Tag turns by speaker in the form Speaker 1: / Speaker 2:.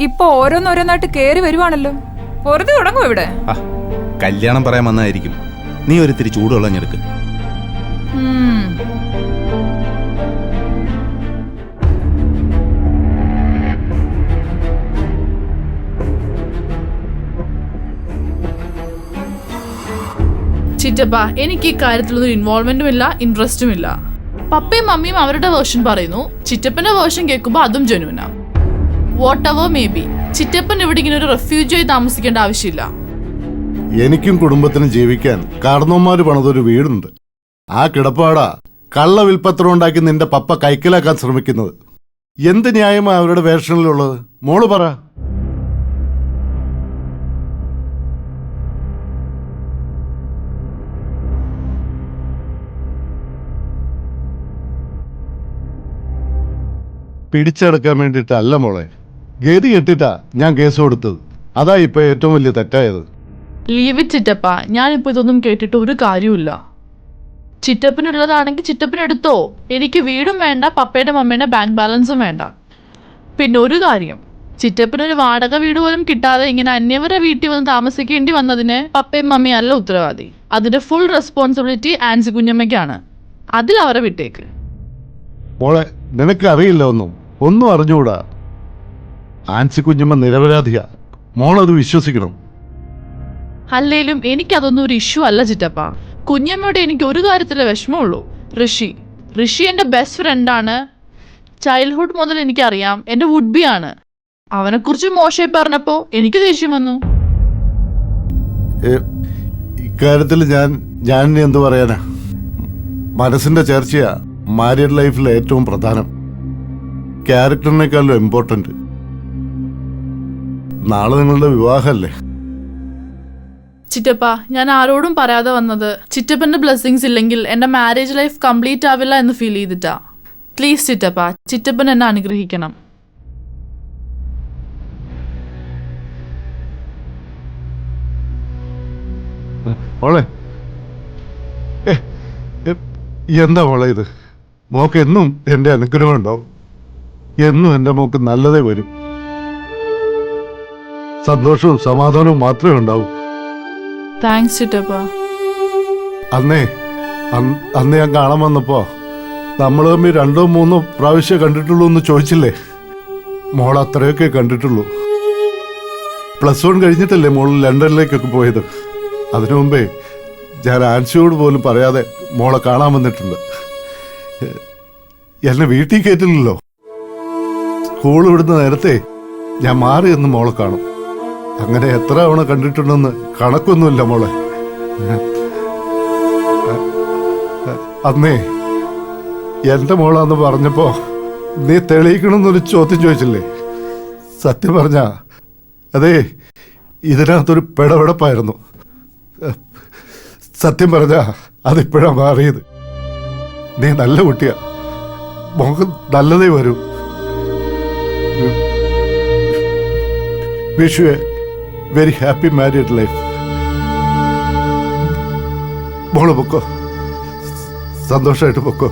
Speaker 1: ഇപ്പൊ ഓരോന്നോരോന്നായിട്ട് കേറി വരുവാണല്ലോ. വെറുതെ തുടങ്ങും ഇവിടെ.
Speaker 2: കല്യാണം പറയാൻ വന്നതായിരിക്കും. നീ ഒരിത്തിരി ചൂടുവെള്ളം ഞെടുക്ക്.
Speaker 3: ചിറ്റപ്പ, എനിക്ക് ഈ കാര്യത്തിലൊന്നും ഇൻവോൾവ്മെന്റും ഇല്ല, ഇൻട്രസ്റ്റും ഇല്ല. പപ്പയും മമ്മിയും അവരുടെ വേർഷൻ പറയുന്നു, ചിറ്റപ്പന്റെ വേർഷൻ കേൾക്കുമ്പോൾ അതും ജനുവിനാ. വാട്ട് എവർ മേ ബി, ചിറ്റപ്പൻ ഇവിടെ ഇങ്ങനെ ഒരു റെഫ്യൂജിയായി താമസിക്കേണ്ട ആവശ്യമില്ല.
Speaker 4: എനിക്കും കുടുംബത്തിനും ജീവിക്കാൻ കാരണവന്മാര് പണിതൊരു വീടുണ്ട്. ആ കിടപ്പാടാ കള്ള വിൽപ്പത്രം ഉണ്ടാക്കി നിന്റെ പപ്പ കൈക്കലാക്കാൻ ശ്രമിക്കുന്നത്. എന്ത് ന്യായമാ അവരുടെ വേർഷനിലുള്ളത്? മോള് പറ. പിടിച്ചടക്കാൻ വേണ്ടിയിട്ടല്ല മോളെ, ഗതി കെട്ടിട്ടാ ഞാൻ കേസ് കൊടുത്തത്. അതാ ഇപ്പൊ ഏറ്റവും വലിയ തെറ്റായത്.
Speaker 3: ലീവ് ഇറ്റ് ചിറ്റപ്പ, ഞാനിപ്പോ ഇതൊന്നും കേട്ടിട്ട് ഒരു കാര്യമില്ല. ചിറ്റപ്പനുള്ളതാണെങ്കിൽ ചിറ്റപ്പനെടുത്തോ. എനിക്ക് വീടും വേണ്ട, പപ്പയുടെ മമ്മയുടെ ബാങ്ക് ബാലൻസും വേണ്ട. പിന്നെ ഒരു കാര്യം, ചിറ്റപ്പനൊരു വാടക വീട് പോലും കിട്ടാതെ ഇങ്ങനെ അന്യവരെ വീട്ടിൽ വന്ന് താമസിക്കേണ്ടി വന്നതിന് പപ്പയും മമ്മയും അല്ല ഉത്തരവാദി. അതിന്റെ ഫുൾ റെസ്പോൺസിബിലിറ്റി ആൻസി കുഞ്ഞമ്മയ്ക്കാണ്. അതിൽ അവരെ വിട്ടേക്ക്.
Speaker 4: മോളെ, നിനക്ക് അറിയില്ല ഒന്നും അറിഞ്ഞുകൂടാ. ആൻസി കുഞ്ഞമ്മ നിരപരാധിയാ. മോളത് വിശ്വസിക്കണം.
Speaker 3: അല്ലേലും എനിക്കതൊന്നും ഒരു ഇഷ്യൂ അല്ല ചിറ്റപ്പ. കുഞ്ഞമ്മയോട് എനിക്ക് ഒരു കാര്യത്തിലെ വിഷമമുള്ളൂ. ഋഷി എൻ്റെ ബെസ്റ്റ് ഫ്രണ്ടാണ്. ചൈൽഡ്ഹുഡ് മുതൽ എനിക്കറിയാം. എൻ്റെ വുഡ് ആണ്. അവനെക്കുറിച്ച് മോശമായി പറഞ്ഞപ്പോ എനിക്ക് ദേഷ്യം വന്നു.
Speaker 4: ഇക്കാര്യത്തിൽ ഞാൻ എന്തു പറയാനാ? മനസ്സിന്റെ ചർച്ചയാ മാരീഡ് ലൈഫിൽ ഏറ്റവും പ്രധാനം. ക്യാരക്ടറിനേക്കാളും ഇമ്പോർട്ടന്റ്. നാളെ നിങ്ങളുടെ വിവാഹമല്ലേ?
Speaker 3: ചിറ്റപ്പ, ഞാൻ ആരോടും പറയാതെ വന്നത് ചിറ്റപ്പന്റെ ബ്ലെസ്സിങ്സ് ഇല്ലെങ്കിൽ എൻ്റെ മാരേജ് ലൈഫ് കംപ്ലീറ്റ് ആവില്ല എന്ന് ഫീൽ ചെയ്തിട്ടാ. പ്ലീസ് ചിറ്റപ്പ, ചിറ്റപ്പൻ എന്നെ അനുഗ്രഹിക്കണം.
Speaker 4: മോളെ, എന്താ മോളെ ഇത്? മോക്ക് എന്നും എൻ്റെ അനുഗ്രഹം ഉണ്ടാവും. എന്നും എൻ്റെ മോക്ക് നല്ലതേ വരും. സന്തോഷവും സമാധാനവും മാത്രമേ ഉണ്ടാവൂ.
Speaker 3: താങ്ക്സ് ചിറ്റപ്പ.
Speaker 4: അന്ന് ഞാൻ കാണാൻ വന്നപ്പോ നമ്മൾ തമ്മിൽ 2-3 പ്രാവശ്യം കണ്ടിട്ടുള്ളൂ എന്ന് ചോദിച്ചില്ലേ? മോൾ അത്രയൊക്കെ കണ്ടിട്ടുള്ളൂ. +1 കഴിഞ്ഞിട്ടല്ലേ മോൾ ലണ്ടനിലേക്കൊക്കെ പോയത്. അതിനു മുമ്പേ ഞാൻ ആൻസിയോട് പോലും പറയാതെ മോളെ കാണാൻ വന്നിട്ടുണ്ട്. എന്നെ വീട്ടിൽ കയറ്റില്ലല്ലോ. സ്കൂൾ വിടുന്ന നേരത്തെ ഞാൻ മാറി എന്ന് മോളെ കാണും. അങ്ങനെ എത്ര തവണ കണ്ടിട്ടുണ്ടെന്ന് കണക്കൊന്നുമില്ല മോളെ. അന്നേ എന്റെ മോളാന്ന് പറഞ്ഞപ്പോ നീ തെളിയിക്കണമെന്നൊരു ചോദ്യം ചോദിച്ചില്ലേ? സത്യം പറഞ്ഞ അതേ ഇതിനകത്തൊരു പിടപെടപ്പായിരുന്നു. സത്യം പറഞ്ഞ അതിപ്പോഴാ മാറിയത്. നീ നല്ല കുട്ടിയാ. മോഹൻ നല്ലതേ വരൂ. Wish you A very happy married life. മോള് പൊക്കോ, സന്തോഷമായിട്ട് പൊക്കോ.